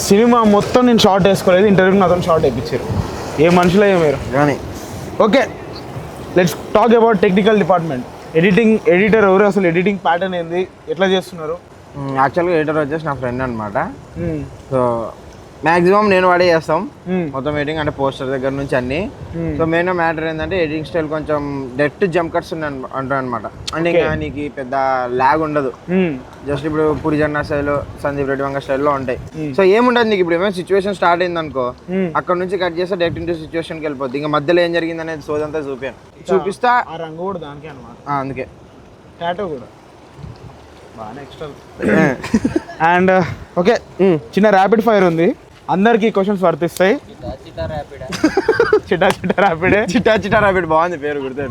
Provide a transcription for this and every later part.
Cinema మొత్తం నేను short వేసుకోలేదు, ఇంటర్వ్యూకి అతను షార్ట్ వేయించారు. ఏ మనుషులే మీరు కానీ. Okay, let's talk about technical department. Editor ఎవరు, అసలు ఎడిటింగ్ ప్యాటర్న్ ఏంది, ఎట్లా చేస్తున్నారు? యాక్చువల్గా ఎడిటర్ వచ్చేసి నా ఫ్రెండ్ అనమాట. సో మ్యాక్సిమం నేను వాడే చేస్తాం మొత్తం ఎడిటింగ్, అంటే పోస్టర్ దగ్గర నుంచి అన్ని. సో మెయిన్ మ్యాటర్ ఏంటంటే ఎడిటింగ్ స్టైల్ కొంచెం డెప్త్ జంప్ కట్స్ అంటారు అనమాట. అంటే ఇంకా నీకు పెద్ద ల్యాగ్ ఉండదు. జస్ట్ ఇప్పుడు పూరి జగన్నాథ్ స్టైల్, సందీప్ రెడ్డి వంగ స్టైల్లో ఉంటాయి. సో ఏముండదు నీకు. ఇప్పుడు ఏమైనా సిచ్యువేషన్ స్టార్ట్ అయింది అనుకో, అక్కడ నుంచి కట్ చేస్తే డైరెక్ట్ ఇంటూ సిచ్యువేషన్కి వెళ్ళిపోద్ది. ఇంకా మధ్యలో ఏం జరిగింది అనేది సోదంతా చూపిస్తా. ఆ రంగు కూడా దానికే అనమాట. అందుకే టాటో కూడా బాగానే ఎక్స్ట్రా. అండ్ ఓకే, చిన్న ర్యాపిడ్ ఫైర్ ఉంది, అందరికి క్వశ్చన్స్ వర్తిస్తాయి. చిట్టా చిట్టా ర్యాపిడ్ బాగుంది పేరు, గుర్తు.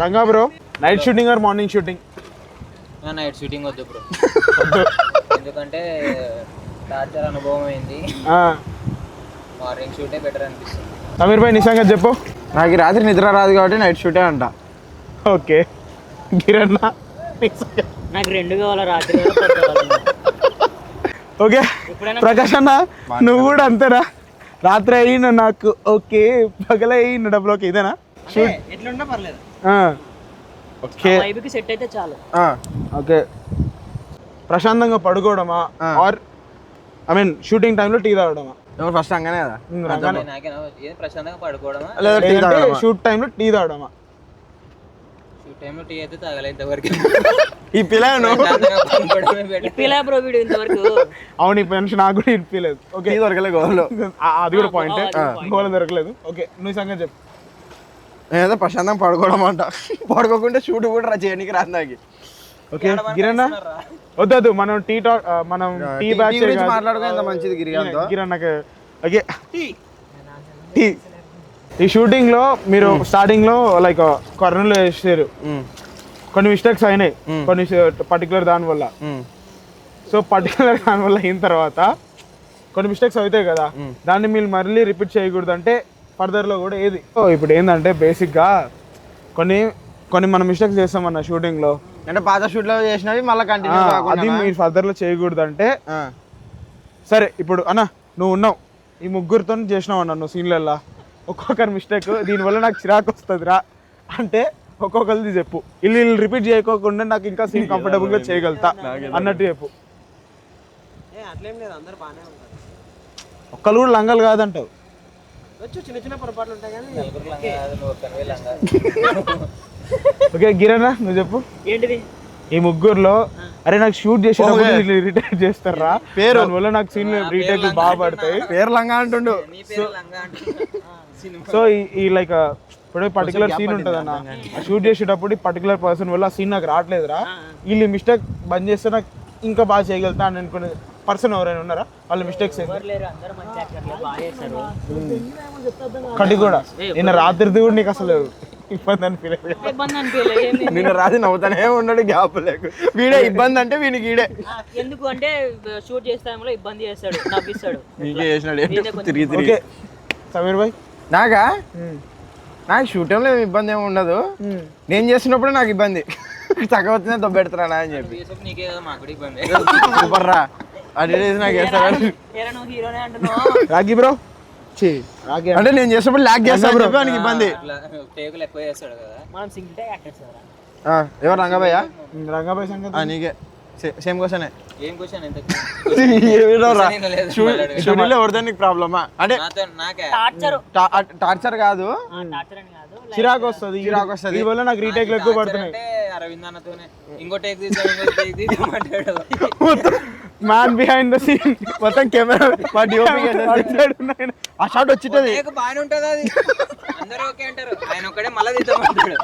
Ranga bro, night shooting or morning shooting? Night shooting వద్దు బ్రో, ఎందుకంటే టార్చర్ అనుభవం అయింది. మార్నింగ్ షూటే బెటర్ అనిపిస్తుంది. సమీర్ భాయ్ నిజంగా చెప్పు. నాకు రాత్రి నిద్ర రాదు కాబట్టి నైట్ షూటే అంట. ఓకే, కిరణ్ నాకు రెండు కావాలా, రాత్రి. ఓకే, ప్రకాష్ అన్న నువ్వు కూడా అంతేనా? రాత్రి అయిన నాకు ఓకే, పగలైన డబ్బులు ఓకే, ఇదేనా? ఎట్లుంటే పర్లేదు. ఓకే, సెట్ అయితే చాలు. ఓకే, ప్రశాంతంగా పడుకోవడమా ఆర్ ఐ మీన్ షూటింగ్ టైంలో టీ తాగడమా? ఎవరు ఫస్ట్ అంగానే కదా, ప్రశాంతంగా పడుకోవడమా, షూట్ టైంలో టీ తాగడమా? షూట్ టైంలో టీ అయితే తాగలే ఇంతవరకు. ఈ పిల్లను బ్రో వీడు ఇంతవరకు. అవును, ఈ పెన్షన్ నాకు కూడా ఇప్పిలేదు. ఓకే, దొరకలేదు గోవాలో, అది కూడా పాయింట్. గోవాలో దొరకలేదు. ఓకే, నువ్వు సంగతి చెప్పు. నేనైతే ప్రశాంతంగా పడుకోవడం అంట. పడుకోకుంటే షూట్ కూడా చేయడానికి రాదు నాకు. ఓకే గిరన్న, వద్దు మనం టీ బ్యాచ్ మాట్లాడుకో, ఎంత మంచిది గిరన్నకి. ఓకే, టీ ఈ షూటింగ్ లో మీరు స్టార్టింగ్ లో లైక్ కర్నూలు వేసారు, కొన్ని మిస్టేక్స్ అయినాయి కొన్ని పర్టికులర్ దాని వల్ల. సో పర్టికులర్ దాని వల్ల అయిన తర్వాత కొన్ని మిస్టేక్స్ అవుతాయి కదా, దాన్ని మీరు మళ్ళీ రిపీట్ చేయకూడదు అంటే ఫర్దర్లో కూడా ఏది. ఇప్పుడు ఏంటంటే బేసిక్గా కొన్ని మనం మిస్టేక్స్ చేస్తామన్న షూటింగ్లో, అంటే పాత షూట్లో చేసినవి మళ్ళీ కంటిన్యూ, అది మీరు ఫర్దర్లో చేయకూడదు అంటే. సరే ఇప్పుడు అన్న నువ్వు ఉన్నావు, ఈ ముగ్గురితో చేసినావు అన్న నువ్వు సీన్లల్లో, ఒక్కొక్కరి మిస్టేక్ దీనివల్ల నాకు చిరాకు వస్తుంది రా అంటే ఒక్కొక్కరిది చెప్పు. వీళ్ళు రిపీట్ చేయకోకుండా నాకు ఇంకా సీన్ కంఫర్టబుల్గా చేయగలుగుతా అన్నట్టు చెప్పు. ఒక్కరు కూడా లంగలు కాదంటావు. చిన్న చిన్న పొరపాట్లు ఉంటాయి కానీ. ఓకే గిరణ నువ్వు చెప్పు. ఏంటిది ఈ ముగ్గురులో అరే నాకు షూట్ చేసేటప్పుడు రిటైర్ చేస్తారా పేరు వల్ల నాకు సీన్ రీటేక్ బాగా పడతాయి, పేరు లంగా అంటుండు. సో ఈ లైక్ ఇప్పుడు పర్టికులర్ సీన్ ఉంటుంది అన్న, షూట్ చేసేటప్పుడు పర్టికులర్ పర్సన్ వల్ల ఆ సీన్ నాకు రావట్లేదురా, వీళ్ళు మిస్టేక్ బంద్ చేస్తే నాకు ఇంకా బాగా చేయగలుగుతా అని అనుకునే పర్సన్ ఎవరైనా ఉన్నారా? వాళ్ళ మిస్టేక్స్ కటి కూడా నిన్న రాత్రిది కూడా నీకు అసలు ఇబ్బంది అనిపించలేదు? నిన్న రాత్రి నవ్వుతానే ఉన్నాడు గ్యాప్ లేకు. వీడే ఇబ్బంది అంటే వీనికి ఈడే ఎందుకు అంటే షూట్ చేసే టైంలో ఇబ్బంది చేస్తాడు, నవ్విస్తాడు. నీకే చేసినాడు తిరిగి తిరిగి. సమీర్ భాయ్ నాకు షూట్ టైంలో ఇబ్బంది ఏమి ఉండదు, నేను చేసినప్పుడు నాకు ఇబ్బంది. తగ్గవచ్చునే దొబ్బెడతారా అని చెప్పి సూపర్ రా రాగి బ్రో అంటే నేను చేసినప్పుడు లాగ్ చేస్తాను బ్రో, నాకు ఇబ్బంది. ఎవరు రంగాభయ్య? రంగాభయ్య సంగతి నీకే సేమ్ క్వశ్చనే. ఏం క్వశ్చన్? షూటింగ్లో ఎవరిదా నీకు ప్రాబ్లమా? అంటే టార్చర్ కాదు, చిరాకు వస్తుంది. ఈ వల్ల నాకు రీటేక్ ఎక్కువ పడుతున్నాయి. అరవింద్ అన్నతోనే ఇంకో take man behind the scene మొత్తం కెమెరా ఆ షాట్ వచ్చింటది బాగానే ఉంటది, అది అందరూ ఓకే అంటారు, ఆయన ఒక్కడే మళ్ళీ తీద్దామంటాడు.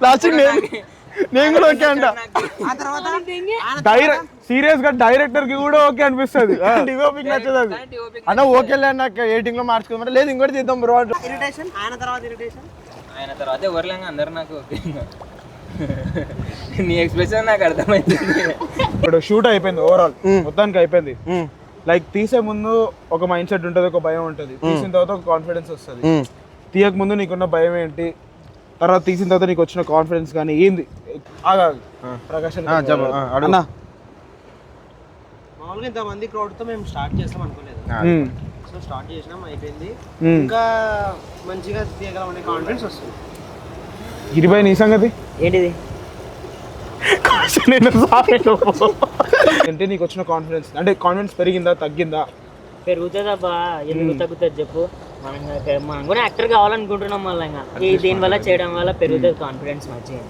లాస్ట్ నేను కూడా ఓకే అంట. సీరియస్ గా డైరెక్టర్ కి కూడా ఓకే అనిపిస్తుంది, డిఓపికి నచ్చదు అది. అన్న ఓకే నాకు ఎడిటింగ్ లో మార్చుకోమంటే లేదు ఇంకోటి తీద్దాం బ్రో. ఆయన తర్వాత ఎవరులేంగా అందరు నాకు ఓకే. నీ ఎక్స్ప్రెషన్ నాకు అర్థమైంది. ఇప్పుడు షూట్ అయిపోయింది, ఓవరాల్ మొత్తానికి అయిపోయింది. లైక్ తీసే ముందు ఒక మైండ్ సెట్ ఉంటుంది, ఒక భయం ఉంటుంది, తీసిన తర్వాత ఒక కాన్ఫిడెన్స్ వస్తుంది. తీయక ముందు నీకున్న భయం ఏంటి, తర్వాత తీసిన తర్వాత నీకు వచ్చిన కాన్ఫిడెన్స్ కానీ ఏంది? ప్రకాష్ మామూలుగా ఇంతమంది క్రౌడ్తో మేము స్టార్ట్ చేస్తాం అనుకోలేదు. సో స్టార్ట్ చేసినాం, అయిపోయింది. ఇంకా మంచిగా తీయగలమనే కాన్ఫిడెన్స్ వస్తుంది. 20 నీ సంగతి ఏంటిది? అంటే నీకు వచ్చిన కాన్ఫిడెన్స్ అంటే కాన్ఫిడెన్స్ పెరిగిందా తగ్గిందా? పెరుగుతుందబ్బా, ఎందుకు తగ్గుతుంది చెప్పు. మనం కూడా యాక్టర్ కావాలనుకుంటున్నాం, మళ్ళీ ఇంకా దీనివల్ల చేయడం వల్ల పెరుగుతుంది కాన్ఫిడెన్స్ మంచిగా.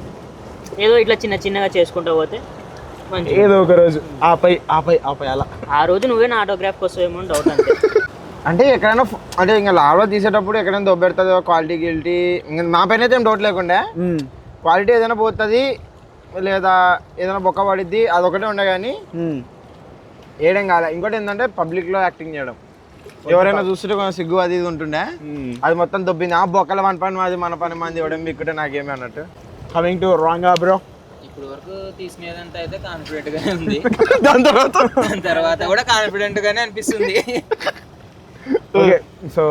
ఏదో ఇట్లా చిన్న చిన్నగా చేసుకుంటూ పోతే మంచి. ఏదో ఒక రోజు ఆపై ఆపై ఆపై అలా ఆ రోజు నువ్వే నా ఆటోగ్రాఫ్కి వస్తావేమో అని డౌట్ అంతే. అంటే ఎక్కడైనా అంటే ఇంకా లాభలో తీసేటప్పుడు ఎక్కడైనా దొబ్బెడుతుందో క్వాలిటీ గిల్టీ, ఇంకా మా పైన అయితే ఏం డౌట్ లేకుండా క్వాలిటీ ఏదైనా పోతుంది లేదా ఏదైనా బొక్క పడిద్ది అదొకటే ఉండే కానీ వేయడం కాలే. ఇంకోటి ఏంటంటే పబ్లిక్లో యాక్టింగ్ చేయడం, ఎవరైనా చూస్తుంటే కొంచెం సిగ్గు అది ఇది ఉంటుండే, అది మొత్తం దొబ్బింది. ఆ బొక్కల మన పని మాది మన పని మంది ఇవ్వడం బిక్కుంటే నాకేమి అన్నట్టు. కమింగ్ టు రాంగా బ్రో, ఇప్పుడు వరకు తీసుకునేదంతా అయితే కాన్ఫిడెంట్ గానే ఉంది. దాని తర్వాత కూడా కాన్ఫిడెంట్ గానే అనిపిస్తుంది. ఓకే సో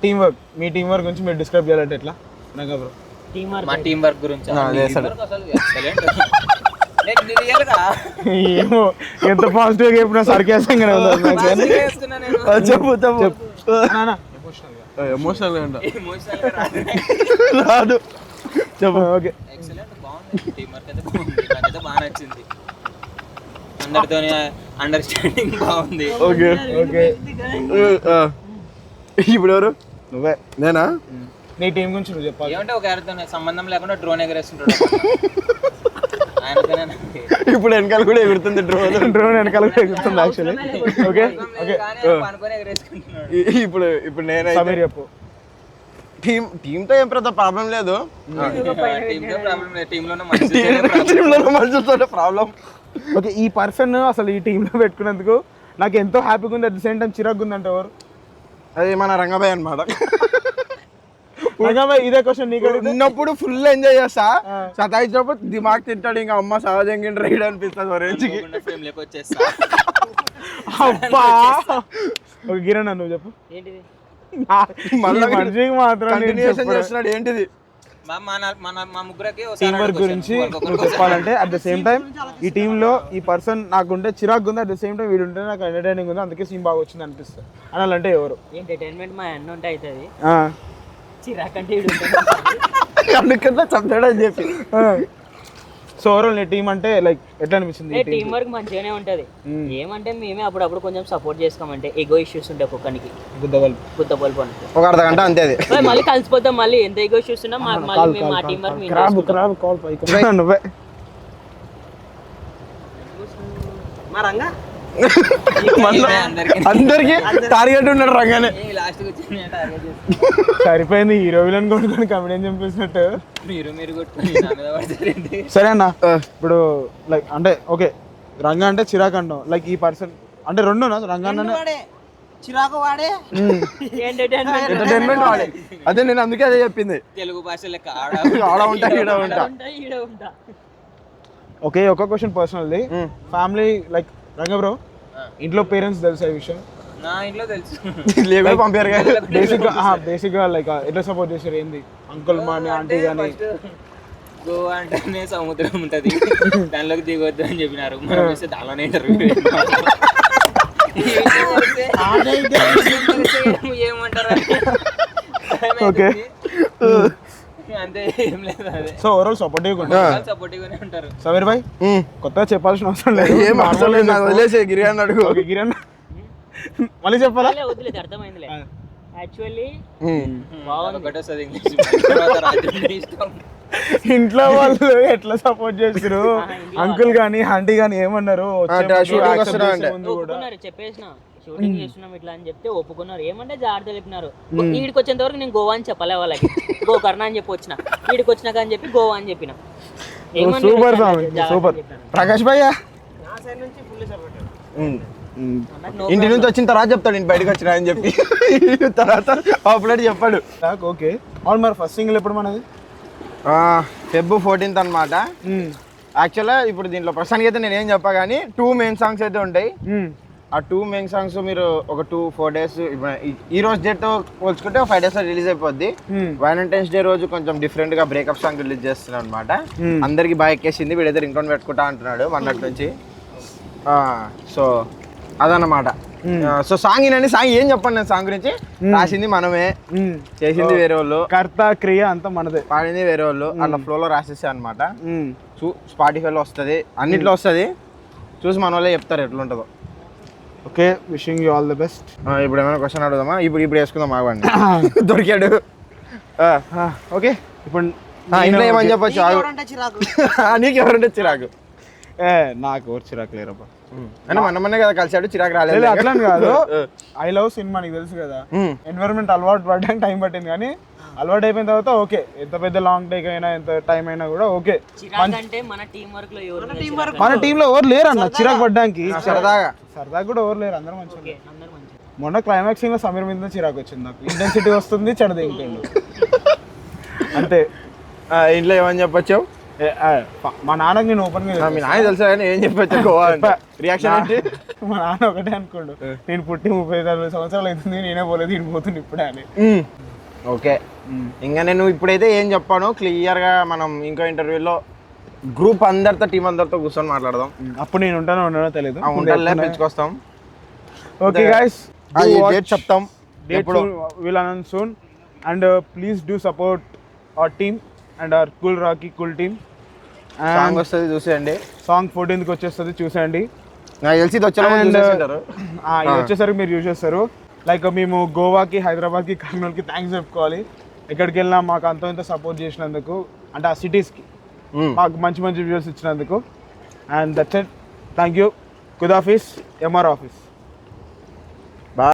టీమ్ వర్క్, మీ టీమ్ వర్క్ గురించి మీరు డిస్క్రైబ్ చేయాలంటే ఎట్లా రంగా బ్రో? మా టీం వర్క్ గురించి ఏమో ఎంత పాజిటివ్ గా చెప్పినా సర్కేసంగానే ఎమోషనల్ రాదు చెప్పు. ఓకే ఎక్సలెంట్, బాగుంది టీం వర్క్ అయితే బాగుంది, నాకైతే బాగా నచ్చింది. అందరితోని అండర్స్టాండింగ్ బాగుంది. Okay okay. ఇప్పుడు ఎవరు? నువ్వే. నేనా? నీ టీం గురించి నువ్వు చెప్పాలి. ఏమంటే ఒక ఎవరితో సంబంధం లేకుండా డ్రోన్ ఎగరేస్తుంటాడు ఆయనతోనే. ఇప్పుడు వెనకాల కూడా ఎగురుతుంది డ్రోన్. డ్రోన్ వెనకాల కూడా ఎగురుతుంది యాక్చువల్లీ. Okay okay. అనుకొని ఎగరేసుకుంటున్నాడు. ఇప్పుడు ఇప్పుడు నేను సమీర్ చెప్పు. టీంతో ఏం పెద్ద ప్రాబ్లం లేదు, టీంతో ప్రాబ్లం లేదు, టీంలోనే మనుషులతో ప్రాబ్లం. ఓకే, ఈ పర్సన్ అసలు ఈ టీంలో పెట్టుకున్నందుకు నాకు ఎంతో హ్యాపీగా ఉంది, అట్ ది సేమ్ టైం చిరాకు ఉంది అంటే ఎవరు? అది మన రంగభాయ్ అనమాట. రంగభాయ్ ఇదే క్వశ్చన్ నీకు ఉన్నప్పుడు ఫుల్ ఎంజాయ్ చేస్తా, సతాయించినప్పుడు దిమాగ్ తింటాడు, ఇంకా అమ్మ సహజంగా రైడ్ అనిపిస్తుంది రేంజ్కి. వచ్చేస్తా. అబ్బా ఒక గిరణ్ నువ్వు చెప్పు. ఏంటిది? మనిషికి మాత్రం కంటిన్యూషన్ చేస్తున్నాడు ఏంటిది? మా ముగ్గురికి టీం వర్క్ గురించి నువ్వు చెప్పాలంటే అట్ ద సేమ్ టైం ఈ టీంలో ఈ పర్సన్ నాకుంటే చిరాకు ఉంది, అట్ ద సేమ్ టైం వీడు ఉంటే నాకు ఎంటర్టైనింగ్ ఉంది, అందుకే సీన్ బాగా వచ్చింది అనిపిస్తుంది అనాలంటే ఎవరు? ఎంటర్టైన్మెంట్ మా అన్న ఉంటే అవుతుంది, చిరాకంటే అందుకన్నా చెప్తాడని చెప్పి. సో ఓవరాల్ నీ టీం అంటే లైక్ ఎట్లా అనిపించింది? టీం వర్క్ మంచిగానే ఉంటది. ఏమంటే మేమే అప్పుడప్పుడు కొంచెం సపోర్ట్ చేసుకోమంటే ఎగో ఇష్యూస్ ఉంటాయి ఒక్కొక్కనికి, గుద్ద బల్బు ఒక అర్ధ గంట అంతే. అది మళ్ళీ కలిసిపోతాం, మళ్ళీ ఎంత ఎగో ఇష్యూస్ ఉన్నా మళ్ళీ మేము మా టీం వర్క్ నువ్వే మా రంగా అందరికి టార్గెట్ ఉన్నాడు రంగానే. లాస్ట్ సరిపోయింది, హీరో విలన్ కొట్టుకొని కమెడియన్ చంపేసినట్టు. మీరు కొట్టుకొని నా మీద పడతారేంటి? సరే అన్న, ఇప్పుడు లైక్ అంటే ఓకే రంగా అంటే చిరాకు అంటాం, లైక్ ఈ పర్సన్ అంటే రెండునా రంగా చిరాకు వాడే ఎంటర్టైన్మెంట్ వాడే. అదే నేను అందుకే అదే చెప్పింది, తెలుగు భాష లెక్క ఆడ ఉంటా ఈడ ఉంటా. ఓకే ఒక క్వశ్చన్ పర్సనల్ది, ఫ్యామిలీ లైక్ రంగా బ్రో ఇంట్లో పేరెంట్స్ తెలుసా ఈ విషయం? నా ఇంట్లో తెలుసు, లేకపోతే పంపారు కదా. బేసిక్ గా లైక్ ఎట్లా సపోర్ట్ చేశారు? ఏంది అంకుల్ కానీ ఆంటీ కానీ? గోవా అంటేనే సముద్రం ఉంటది, దానిలోకి దిగొద్దు అని చెప్పినారు. మనం వస్తే దానిలోనే ఇంటర్వ్యూ ఏమంటారు ఓకే అంతే, ఏం లేదు. అదే సో ఓవరాల్ సపోర్టివ్ సపోర్టివ్ గానే ఉంటారు. సమీర్ భాయ్ కొత్తగా చెప్పాల్సిన అవసరం లేదు, ఏం అవసరం లేదు, నాకు వదిలేసే గిరియాన్ని అడుగు. ఓకే గిరణ్ మళ్ళీ చెప్పాలా? వదిలేదు, అర్థమైందిలే. యాక్చువల్లీ ఒకటే వస్తుంది ఇంగ్లీష్, తర్వాత రాజు ఇష్టం. ఇంట్లో వాళ్ళు ఎట్లా సపోర్ట్ చేస్తారు? అంకుల్ గానీ ఆంటీ గానీ ఏమన్నారు? ఒప్పుకున్నారు, చెప్పేసిన షూటింగ్ చేస్తున్నాం ఇట్లా అని చెప్తే ఒప్పుకున్నారు. ఏమంటే జాగ్రత్త తెలిపినారు. వీడికి వచ్చేంత వరకు నేను గోవా అని చెప్పలే వాళ్ళకి, గోకర్ణ అని చెప్పి వచ్చిన. వీడికి వచ్చినాక అని చెప్పి గోవా అని చెప్పిన. Super super. ప్రకాష్ భయ్య నా సైడ్ నుంచి ఫుల్ సపోర్ట్. ఇంటి నుంచి వచ్చిన తర్వాత చెప్తాడు ఇంటి బయటకు వచ్చినా అని చెప్పి, తర్వాత ఆపలేట్ చెప్పాడు. ఓకే అవును, మరి ఫస్ట్ సింగిల్ ఎప్పుడు మనది? Feb 14th అనమాట. యాక్చువల్గా ఇప్పుడు దీంట్లో ప్రస్తుతానికి అయితే నేనేం చెప్పా కానీ 2 మెయిన్ సాంగ్స్ అయితే ఉంటాయి. ఆ 2 మెయిన్ సాంగ్స్ మీరు ఒక 2-4 days, ఈ రోజు డేట్ పోల్చుకుంటే 5 days రిలీజ్ అయిపోద్ది. వ్యాలంటైన్స్ డే రోజు కొంచెం డిఫరెంట్ గా బ్రేకప్ సాంగ్ రిలీజ్ చేస్తున్నాడు అనమాట. అందరికి బాగా ఎక్కేసింది, వీడైతే రింగ్ టోన్ పెట్టుకుంటా అంటున్నాడు మొన్నటి నుంచి. సో అదన్నమాట. సో సాంగ్ వినండి. సాంగ్ ఏం చెప్పండి నేను సాంగ్ గురించి. రాసింది మనమే, చేసింది వేరే వాళ్ళు, కర్త క్రియ అంతా మనదే, పాడింది వేరే వాళ్ళు. అట్లా ఫ్లోలో రాసేసా అనమాట. స్పాటిఫైలో వస్తుంది, అన్నిట్లో వస్తుంది. చూసి మన వాళ్ళే చెప్తారు ఎట్లుంటుందో. Okay, wishing you all the best. ఇప్పుడు ఏమైనా క్వశ్చన్ అడుగుదామా? ఇప్పుడు వేసుకుందాం ఆగండి. దొరికాడు. ఓకే, ఇప్పుడు ఇంట్లో ఏమని చెప్పచ్చు? ఎవరంటే చిరాకు నీకు ఎవరంటే చిరాకు? నాకు ఎవరు చిరాకు లేరబ్బా. అంటే మొన్నే కదా కలిసాడు, చిరాకు రాలేదు. అట్లా కాదు, ఐ లవ్ సినిమా నీకు తెలుసు కదా. ఎన్విరాన్మెంట్ అలవాటు పడడానికి టైం పట్టింది, కానీ అలవాటు అయిపోయిన తర్వాత ఓకే. ఎంత పెద్ద లాంగ్ టేక్ అయినా ఎంత టైం అయినా కూడా ఓకే. అంటే మన టీం వర్క్ లో ఎవరు మన టీంలో ఎవరు లేరు అన్న చిరాకు పడ్డానికి. సరదాగా కూడా ఎవరు లేరు, అందరూ మంచిగా. అందరు మంచి. మొన్న క్లైమాక్స్ లో సమీర్ మీద చిరాకు వచ్చింది నాకు. ఇంటెన్సిటీ వస్తుంది, చెడదింటుండు అంతే. ఇంట్లో ఏమని చెప్పచ్చు? మా నాన్నకి నేను ఓపెన్ గా మీ నాన్న తెలుసా కానీ ఏం చెప్పచ్చు? రియాక్షన్ అంటే మా నాన్న ఒకటే అనుకోండు, నేను పుట్టి 34 సంవత్సరాలు అవుతుంది, నేనే పోలేదు, నేను పోతుంది ఇప్పుడే అని. ఓకే, ఇంకా నేను ఇప్పుడైతే ఏం చెప్పాను క్లియర్గా మనం ఇంకో ఇంటర్వ్యూలో గ్రూప్ అందరితో టీం అందరితో కూర్చొని మాట్లాడదాం. అప్పుడు నేను ఉంటానో తెలియదు, ఉండాలే పిలుచుకొస్తాం. ఓకే గైస్, డేట్ చెప్తాం, ఎప్పుడు will announce soon. And please do support our team and hour cool Rocky cool team. Song వస్తుంది చూసేయండి. సాంగ్ 14th వచ్చేస్తుంది, చూసేయండి. నాకు తెలిసి ఇది వచ్చేసరికి మీరు యూజ్ చేస్తారు. లైక్ మేము గోవాకి, హైదరాబాద్కి, కర్నూలుకి థ్యాంక్స్ చెప్పుకోవాలి. ఎక్కడికి వెళ్ళినా మాకు అంత ఇంత సపోర్ట్ చేసినందుకు, అంటే ఆ సిటీస్కి మాకు మంచి మంచి వ్యూస్ ఇచ్చినందుకు. And that's it. Thank you. ఖుదాఫీస్. MR office.